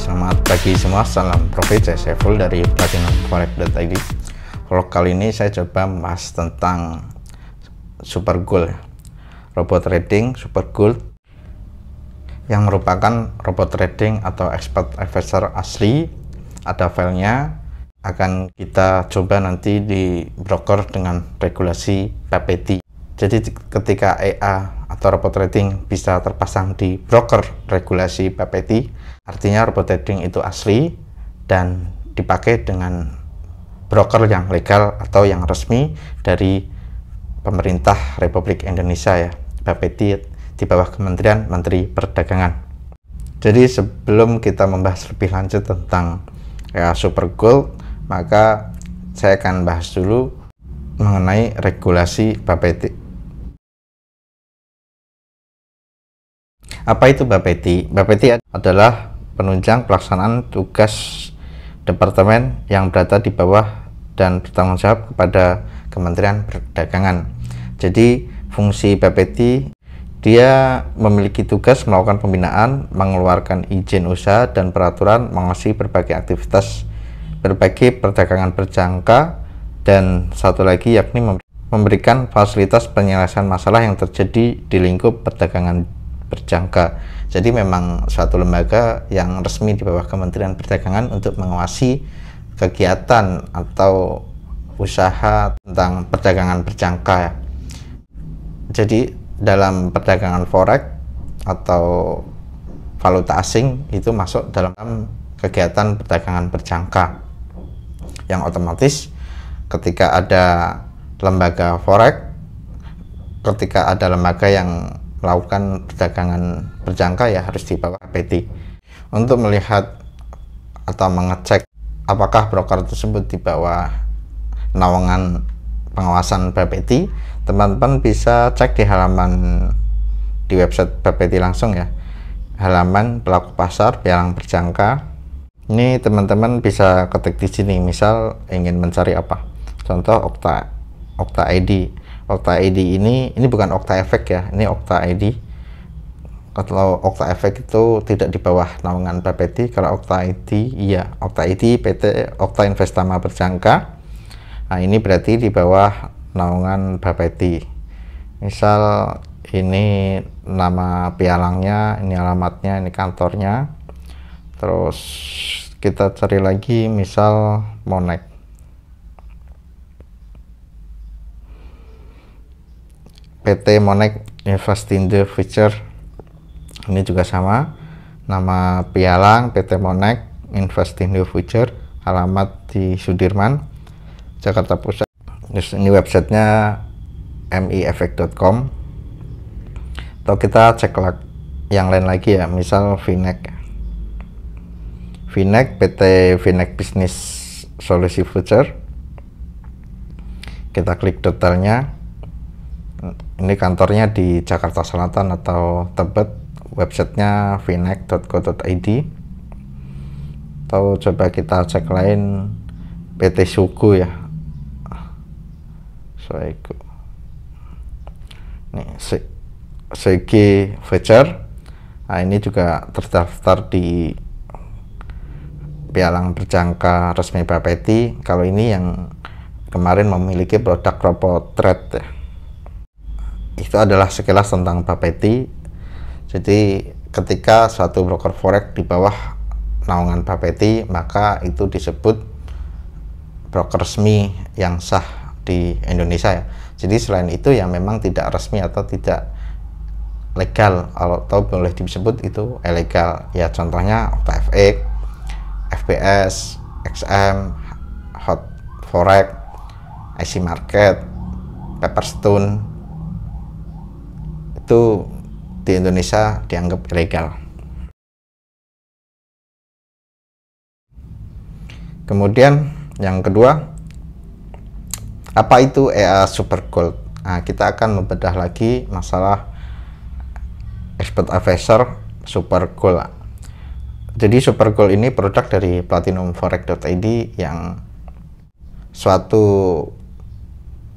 selamat pagi semua, salam profit, saya Saiful dari platinumforex.id. Vlog kali ini saya coba membahas tentang Super Gold, robot trading Super Gold, yang merupakan robot trading atau expert advisor asli. Ada filenya, akan kita coba nanti di broker dengan regulasi PPT. Jadi ketika EA atau robot trading bisa terpasang di broker regulasi PPT, artinya robot trading itu asli dan dipakai dengan broker yang legal atau yang resmi dari pemerintah Republik Indonesia ya, PPT di bawah Kementerian Menteri Perdagangan. Jadi sebelum kita membahas lebih lanjut tentang EA Super Gold, maka saya akan bahas dulu mengenai regulasi PPT. Apa itu BAPETI? BAPETI adalah penunjang pelaksanaan tugas departemen yang berada di bawah dan bertanggung jawab kepada Kementerian Perdagangan. Jadi fungsi BAPETI, dia memiliki tugas melakukan pembinaan, mengeluarkan izin usaha dan peraturan, mengawasi berbagai aktivitas berbagai perdagangan berjangka, dan satu lagi yakni memberikan fasilitas penyelesaian masalah yang terjadi di lingkup perdagangan berjangka. Jadi memang suatu lembaga yang resmi di bawah Kementerian Perdagangan untuk mengawasi kegiatan atau usaha tentang perdagangan berjangka ya. Jadi dalam perdagangan forex atau valuta asing itu masuk dalam kegiatan perdagangan berjangka, yang otomatis ketika ada lembaga forex, ketika ada lembaga yang melakukan perdagangan berjangka ya harus di bawah BAPETI. Untuk melihat atau mengecek apakah broker tersebut di bawah naungan pengawasan BAPETI, teman-teman bisa cek di halaman di website BAPETI langsung ya, halaman pelaku pasar pialang berjangka. Ini teman-teman bisa ketik di sini, misal ingin mencari apa, contoh Okta ID. Okta ID ini bukan Okta Efek ya, ini Okta ID. Kalau Okta Efek itu tidak di bawah naungan BAPETI. Kalau Okta ID, iya, Okta ID PT Okta Investama Berjangka. Nah, ini berarti di bawah naungan BAPETI. Misal ini nama pialangnya, ini alamatnya, ini kantornya. Terus kita cari lagi, misal Monex. PT Monex Investindo Future, ini juga sama, nama pialang PT Monex Investindo Future, alamat di Sudirman, Jakarta Pusat. Terus ini websitenya miefek.com. Atau kita cek yang lain lagi ya, misal Finex PT Finex Business Solusi Future. Kita klik detailnya. Ini kantornya di Jakarta Selatan atau Tebet, websitenya finex.co.id. Atau coba kita cek lain, PT Suku ya, Suku. Ini Segi Future. Nah, ini juga terdaftar di pialang berjangka resmi BAPETI. Kalau ini yang kemarin memiliki produk robot trade ya. Itu adalah sekilas tentang BAPETI. Jadi ketika suatu broker forex di bawah naungan BAPETI, maka itu disebut broker resmi yang sah di Indonesia ya. Jadi selain itu yang memang tidak resmi atau tidak legal atau boleh disebut itu ilegal ya, contohnya Okta FX, FBS, XM, Hot Forex, IC Market, Pepperstone, itu di Indonesia dianggap ilegal. Kemudian yang kedua, apa itu EA Super Gold? Nah, kita akan membedah lagi masalah expert advisor Super Gold. Jadi Super Gold ini produk dari platinumforex.id yang suatu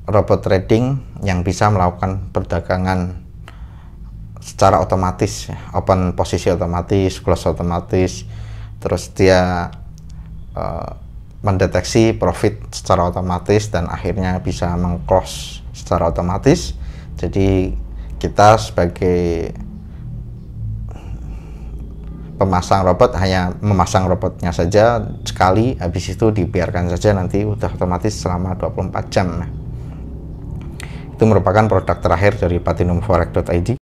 robot trading yang bisa melakukan perdagangan secara otomatis, open posisi otomatis, close otomatis, terus dia mendeteksi profit secara otomatis dan akhirnya bisa meng-close secara otomatis. Jadi kita sebagai pemasang robot hanya memasang robotnya saja sekali, habis itu dibiarkan saja, nanti udah otomatis selama 24 jam. Itu merupakan produk terakhir dari platinumforex.id.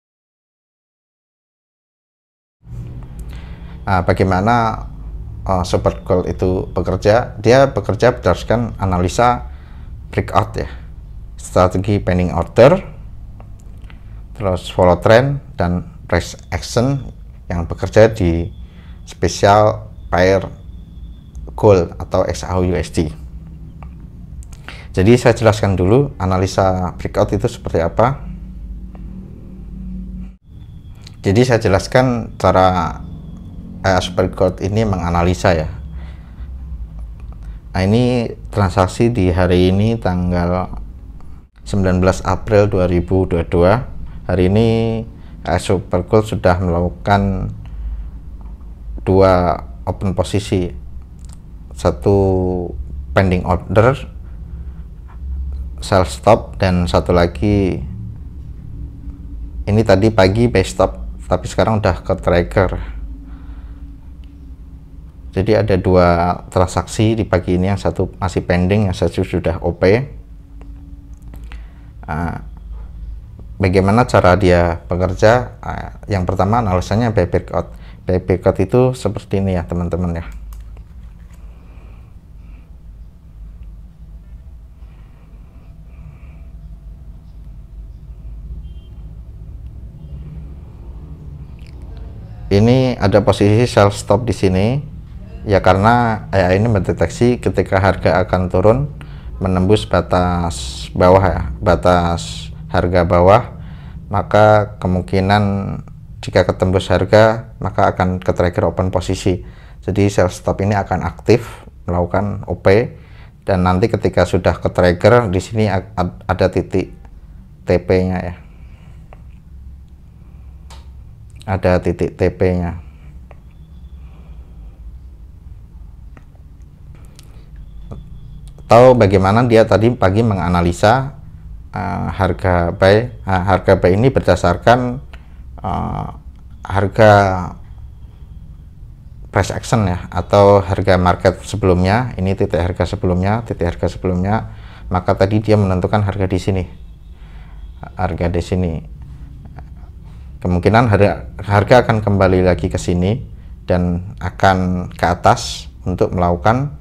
Bagaimana Super Gold itu bekerja? Dia bekerja berdasarkan analisa breakout ya, strategi pending order, terus follow trend, dan price action yang bekerja di special pair gold atau XAUUSD. Jadi saya jelaskan dulu analisa breakout itu seperti apa. Jadi saya jelaskan cara Super Gold ini menganalisa ya. Nah, ini transaksi di hari ini tanggal 19 April 2022. Hari ini Super Gold sudah melakukan 2 open posisi, satu pending order, sell stop, dan satu lagi ini tadi pagi buy stop, tapi sekarang udah ke trigger. Jadi ada 2 transaksi di pagi ini, yang satu masih pending, yang satu sudah OP. Bagaimana cara dia bekerja? Yang pertama analisanya buy breakout. Buy breakout itu seperti ini ya teman-teman ya. Ini ada posisi sell stop di sini. Ya karena ini mendeteksi ketika harga akan turun menembus batas bawah ya, batas harga bawah, maka kemungkinan jika ketembus harga maka akan ke trigger open posisi. Jadi sell stop ini akan aktif melakukan OP, dan nanti ketika sudah ke trigger di sini ada titik TP-nya ya. Ada titik TP-nya. Tahu bagaimana dia tadi pagi menganalisa harga buy. Harga buy ini berdasarkan harga price action ya, atau harga market sebelumnya. Ini titik harga sebelumnya, maka tadi dia menentukan harga di sini. Harga di sini. Kemungkinan harga akan kembali lagi ke sini dan akan ke atas untuk melakukan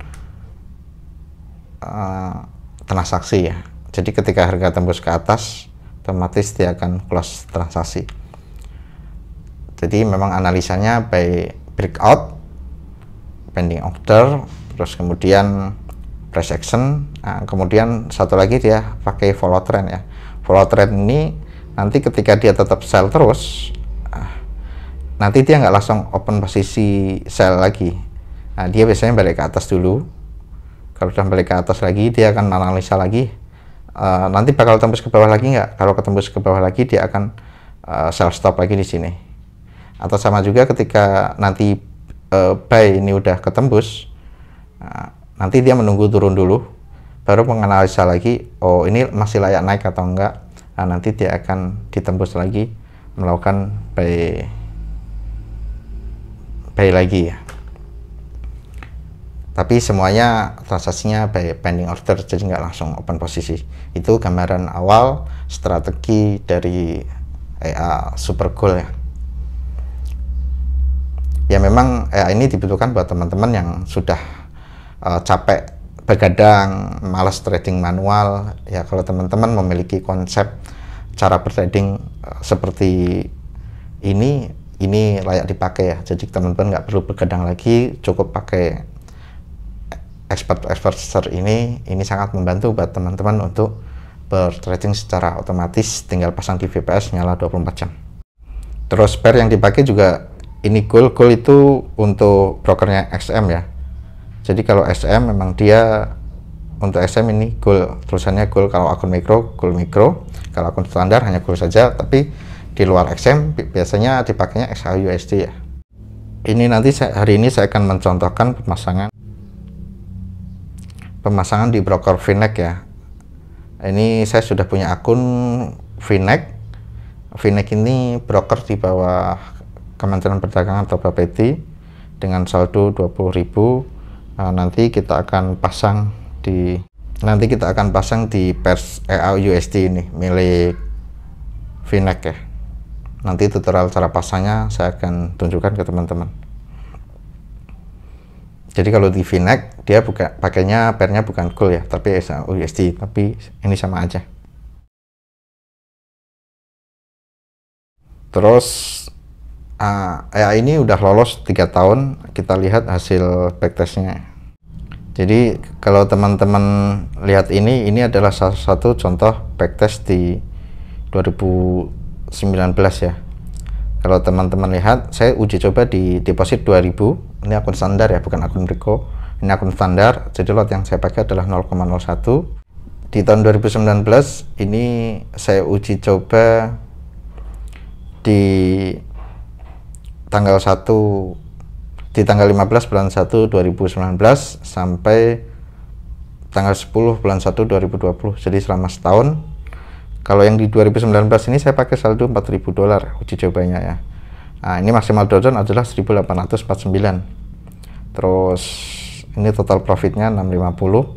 transaksi ya. Jadi ketika harga tembus ke atas, otomatis dia akan close transaksi. Jadi memang analisanya by breakout, pending order, terus kemudian price action. Kemudian satu lagi dia pakai follow trend ya. Follow trend ini nanti ketika dia tetap sell terus, nanti dia nggak langsung open posisi sell lagi. Dia biasanya balik ke atas dulu. Kalau sudah balik ke atas lagi, dia akan analisa lagi, nanti bakal tembus ke bawah lagi nggak. Kalau ketembus ke bawah lagi, dia akan sell stop lagi di sini. Atau sama juga ketika nanti buy ini udah ketembus, nanti dia menunggu turun dulu, baru menganalisa lagi, oh ini masih layak naik atau enggak. Nanti dia akan ditembus lagi, melakukan buy lagi ya. Tapi semuanya transaksinya by pending order, jadi nggak langsung open posisi. Itu gambaran awal strategi dari Super Gold ya. Ya memang ini dibutuhkan buat teman-teman yang sudah capek begadang, malas trading manual. Ya kalau teman-teman memiliki konsep cara bertrading seperti ini layak dipakai ya. Jadi teman-teman nggak perlu begadang lagi, cukup pakai expert ini sangat membantu buat teman-teman untuk bertrading secara otomatis, tinggal pasang di VPS nyala 24 jam. Terus pair yang dipakai juga ini gold itu untuk brokernya XM ya. Jadi kalau SM memang dia untuk SM ini gold, tulisannya gold. Kalau akun mikro, gold mikro. Kalau akun standar hanya gold saja, tapi di luar XM biasanya dipakainya XAUUSD ya. Ini nanti hari ini saya akan mencontohkan pemasangan di broker VNEX ya. Ini saya sudah punya akun VNEX. VNEX ini broker di bawah Kementerian Perdagangan atau Bapeti dengan saldo 20.000. Nanti kita akan pasang di pairs EA USD ini milik VNEX ya. Nanti tutorial cara pasangnya saya akan tunjukkan ke teman-teman. Jadi kalau di VNEX dia pakainya pairnya bukan gold ya, tapi USD, tapi ini sama aja. Terus ini udah lolos 3 tahun. Kita lihat hasil backtestnya. Jadi kalau teman-teman lihat ini adalah salah satu contoh backtest di 2019 ya. Kalau teman-teman lihat, saya uji coba di deposit 2000. Ini akun standar ya, bukan akun Rico. Ini akun standar, jadi lot yang saya pakai adalah 0,01. Di tahun 2019 ini saya uji coba di tanggal 15 bulan 1 2019 sampai tanggal 10 bulan 1 2020. Jadi selama setahun. Kalau yang di 2019 ini saya pakai saldo $4.000 uji cobanya ya. Nah, ini maksimal drawdown adalah 1849. Terus ini total profitnya 650.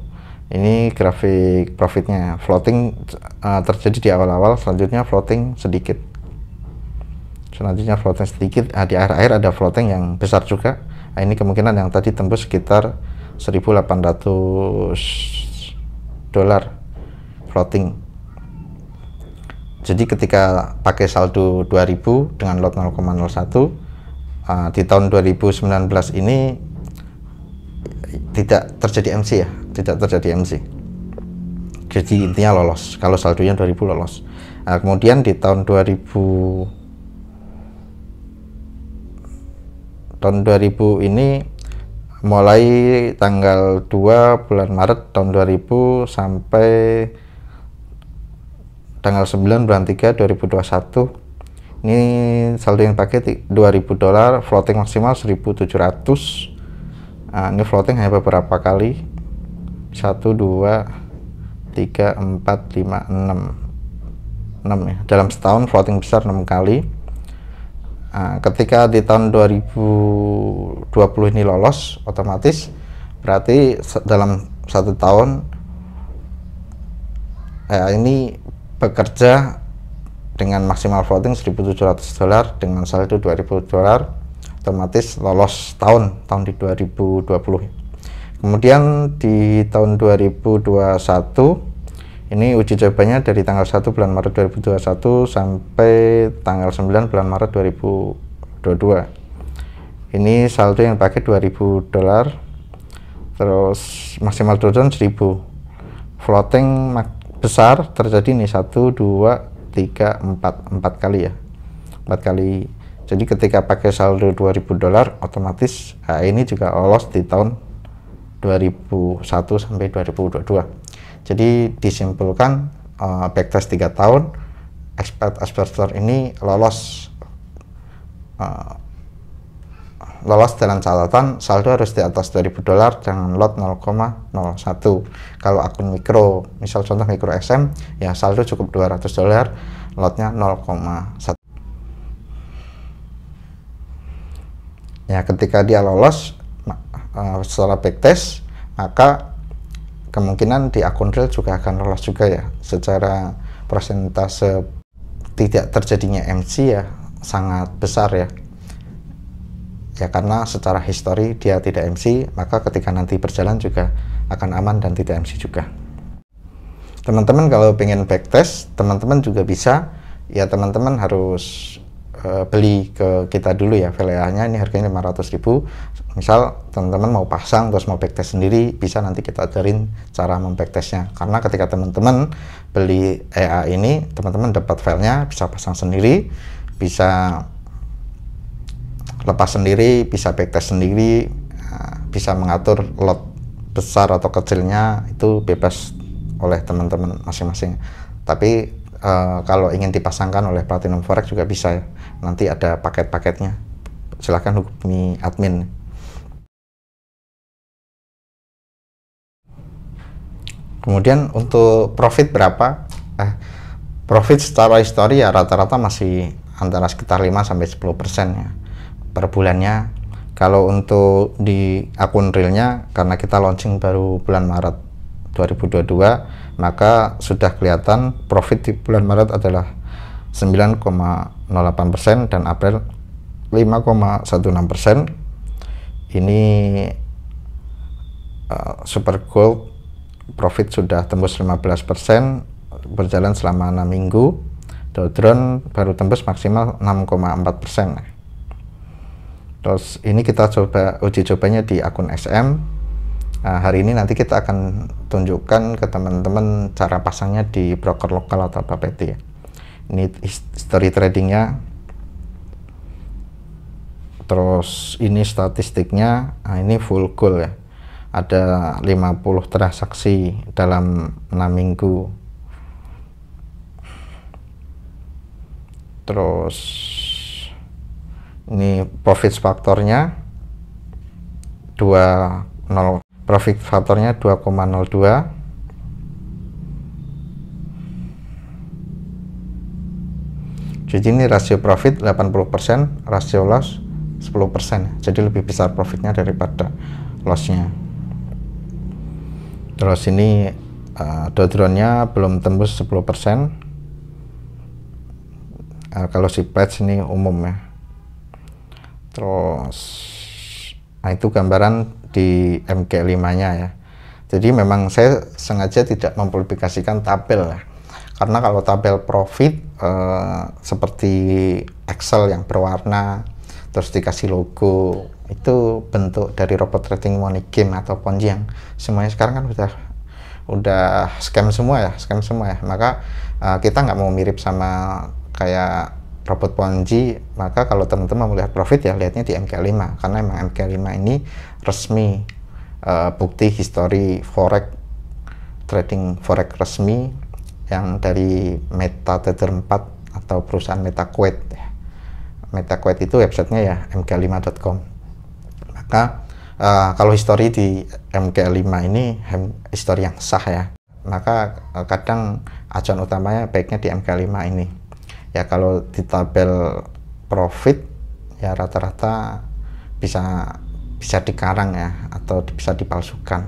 Ini grafik profitnya. Floating terjadi di awal-awal, selanjutnya floating sedikit. Selanjutnya floating sedikit, di akhir-akhir ada floating yang besar juga. Nah, ini kemungkinan yang tadi tembus sekitar $1.800 floating. Jadi ketika pakai saldo 2000 dengan lot 0,01 di tahun 2019 ini tidak terjadi MC ya, tidak terjadi MC. Jadi intinya lolos. Kalau saldonya 2000 lolos. Nah, kemudian di tahun 2000 ini mulai tanggal 2 bulan Maret tahun 2000 sampai tanggal 9 bulan 3 2021 ini saldo yang pakai $2.000, floating maksimal 1.700. Ini floating hanya beberapa kali, 1 2 3 4 5 6 ya. Dalam setahun floating besar 6 kali. Ketika di tahun 2020 ini lolos otomatis, berarti dalam 1 tahun ini bekerja dengan maksimal floating $1.700 dengan saldo $2.000, otomatis lolos tahun di 2020. Kemudian di tahun 2021 ini uji cobanya dari tanggal 1 bulan Maret 2021 sampai tanggal 9 bulan Maret 2022. Ini saldo yang pakai $2.000, terus maksimal drawdown 1.000. Floating besar terjadi nih 1 2 3 4 kali ya, 4 kali. Jadi ketika pakai saldo $2.000 otomatis ini juga lolos di tahun 2001 sampai 2022. Jadi disimpulkan backtest 3 tahun expert ini lolos dalam catatan saldo harus di atas $2.000 dengan lot 0,01. Kalau akun mikro, misal contoh mikro SM ya, saldo cukup $200, lotnya 0,1. Ya, ketika dia lolos setelah backtest, maka kemungkinan di akun real juga akan lolos juga ya. Secara persentase tidak terjadinya MC ya sangat besar ya. Ya karena secara histori dia tidak MC, maka ketika nanti berjalan juga akan aman dan tidak MC juga. Teman-teman kalau pengen backtest, teman-teman juga bisa ya, teman-teman harus beli ke kita dulu ya. VLA-nya ini harganya 500.000. Misal teman-teman mau pasang terus mau backtest sendiri, bisa nanti kita ajarin cara membacktestnya. Karena ketika teman-teman beli EA ini, teman-teman dapat filenya, bisa pasang sendiri, bisa lepas sendiri, bisa backtest sendiri, bisa mengatur lot besar atau kecilnya, itu bebas oleh teman-teman masing-masing. Tapi kalau ingin dipasangkan oleh Platinum Forex juga bisa ya. Nanti ada paket-paketnya silahkan hubungi admin. Kemudian untuk profit berapa? Profit secara histori ya rata-rata masih antara sekitar 5-10% ya per bulannya. Kalau untuk di akun realnya, karena kita launching baru bulan Maret 2022, maka sudah kelihatan profit di bulan Maret adalah 9,08% dan April 5,16%. Ini Super Gold profit sudah tembus 15%, berjalan selama 6 minggu. Dow Jones baru tembus maksimal 6,4%. Terus ini kita coba uji cobanya di akun SM. Hari ini nanti kita akan tunjukkan ke teman-teman cara pasangnya di broker lokal atau Bapeti ya. Ini history tradingnya, terus ini statistiknya. Ini full gold ya, ada 50 transaksi dalam 6 minggu. Terus ini profit faktornya 2,02. Jadi ini rasio profit 80%, rasio loss 10%. Jadi lebih besar profitnya daripada lossnya. Terus ini Dow Jones-nya belum tembus 10%. Kalau si pledge ini umum ya. Terus itu gambaran di MK5-nya ya. Jadi memang saya sengaja tidak mempublikasikan tabel ya. Karena kalau tabel profit seperti Excel yang berwarna terus dikasih logo, itu bentuk dari robot trading money game atau Ponzi yang semuanya sekarang kan udah scam semua ya, maka kita nggak mau mirip sama kayak robot Ponzi. Maka kalau teman-teman melihat profit ya lihatnya di MK5, karena emang MK5 ini resmi bukti histori forex, trading forex resmi yang dari MetaTrader 4 atau perusahaan MetaQuest ya. MetaQuest itu websitenya ya mk5.com. Maka kalau histori di MK5 ini histori yang sah ya, maka kadang acuan utamanya baiknya di MK5 ini ya. Kalau di tabel profit ya rata-rata bisa dikarang ya, atau bisa dipalsukan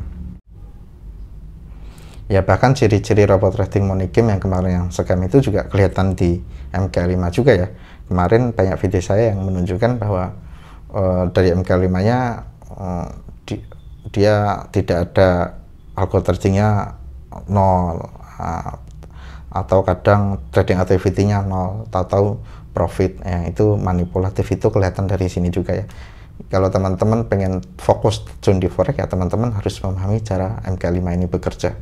ya. Bahkan ciri-ciri robot trading money game yang kemarin yang scam itu juga kelihatan di MK5 juga ya. Kemarin banyak video saya yang menunjukkan bahwa dari MK5 nya dia tidak ada algo tradingnya 0, atau kadang trading activity-nya 0, tahu-tahu profit ya. Itu manipulatif, itu kelihatan dari sini juga ya. Kalau teman-teman pengen fokus terjun di forex ya, teman-teman harus memahami cara MK5 ini bekerja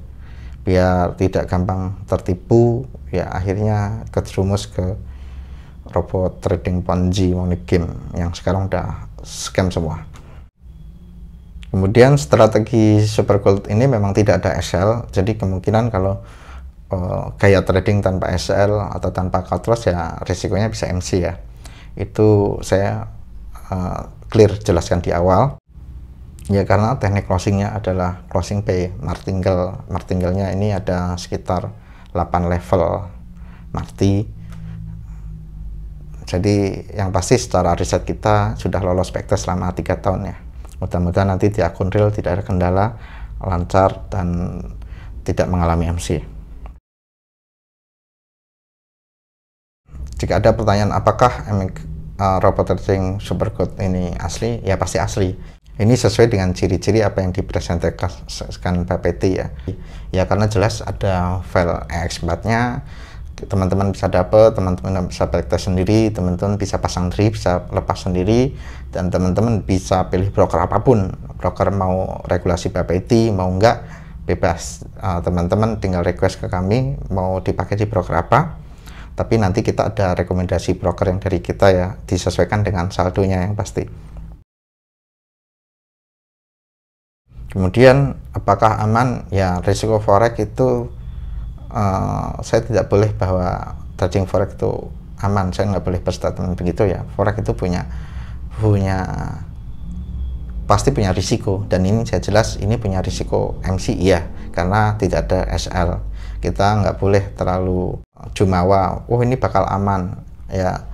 biar tidak gampang tertipu ya, akhirnya kejerumus ke robot trading Ponzi money game yang sekarang udah scam semua. Kemudian strategi Super Gold ini memang tidak ada SL, jadi kemungkinan kalau gaya trading tanpa SL atau tanpa cut loss ya risikonya bisa MC ya. Itu saya clear jelaskan di awal ya, karena teknik closingnya adalah closing P martingale. Martingale-nya ini ada sekitar 8 level marti. Jadi yang pasti secara riset kita sudah lolos backtest selama 3 tahun ya. Mudah-mudahan nanti di akun real tidak ada kendala, lancar dan tidak mengalami MC. Jika ada pertanyaan apakah robot trading Super Gold ini asli, ya pasti asli. Ini sesuai dengan ciri-ciri apa yang dipresentasikan Bapeti ya. Ya karena jelas ada file EX4-nya, teman-teman bisa dapat, teman-teman bisa backtest sendiri, teman-teman bisa pasang sendiri, bisa lepas sendiri, dan teman-teman bisa pilih broker apapun. Broker mau regulasi Bapeti, mau enggak, bebas. Teman-teman tinggal request ke kami mau dipakai di broker apa. Tapi nanti kita ada rekomendasi broker yang dari kita ya, disesuaikan dengan saldonya yang pasti. Kemudian apakah aman? Ya risiko forex itu saya tidak boleh bahwa trading forex itu aman, saya nggak boleh berstatement begitu ya. Forex itu punya punya pasti punya risiko, dan ini saya jelas ini punya risiko MC iya, karena tidak ada SL. Kita nggak boleh terlalu jumawa, oh ini bakal aman ya,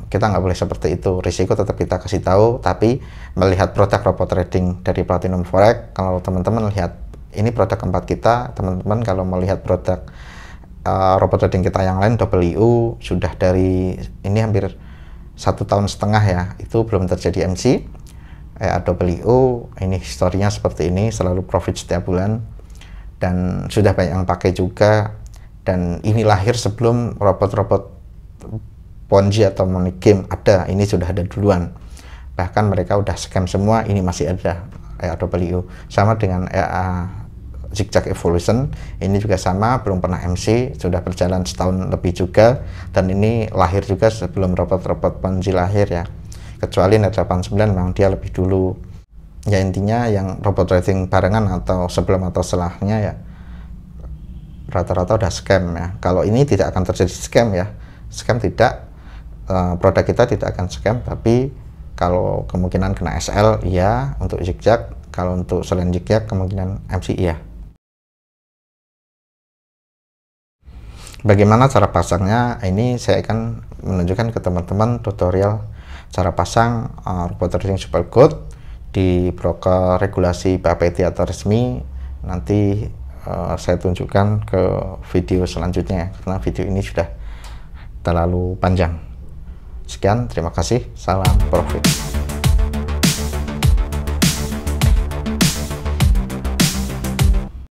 kita nggak boleh seperti itu. Risiko tetap kita kasih tahu, tapi melihat produk robot trading dari Platinum Forex, kalau teman-teman lihat ini produk keempat kita, teman-teman kalau melihat produk robot trading kita yang lain, WU sudah dari ini hampir 1,5 tahun ya, itu belum terjadi MC. WU ini historinya seperti ini, selalu profit setiap bulan, dan sudah banyak yang pakai juga. Dan ini lahir sebelum robot-robot Ponzi atau money game ada, ini sudah ada duluan. Bahkan mereka udah scam semua, ini masih ada WU. Sama dengan Zigzag Evolution, ini juga sama, belum pernah MC, sudah berjalan setahun lebih juga, dan ini lahir juga sebelum robot-robot Ponzi lahir ya. Kecuali Net 89 memang dia lebih dulu. Ya intinya yang robot trading barengan atau sebelum atau setelahnya ya rata-rata udah scam ya. Kalau ini tidak akan terjadi scam ya. Scam tidak, produk kita tidak akan scam, tapi kalau kemungkinan kena SL iya untuk zigzag, kalau untuk selain zigzag kemungkinan MC iya. Bagaimana cara pasangnya? Ini saya akan menunjukkan ke teman-teman tutorial cara pasang robot trading super good di broker regulasi BAPT atau resmi. Nanti saya tunjukkan ke video selanjutnya karena video ini sudah terlalu panjang. Sekian, terima kasih, salam profit.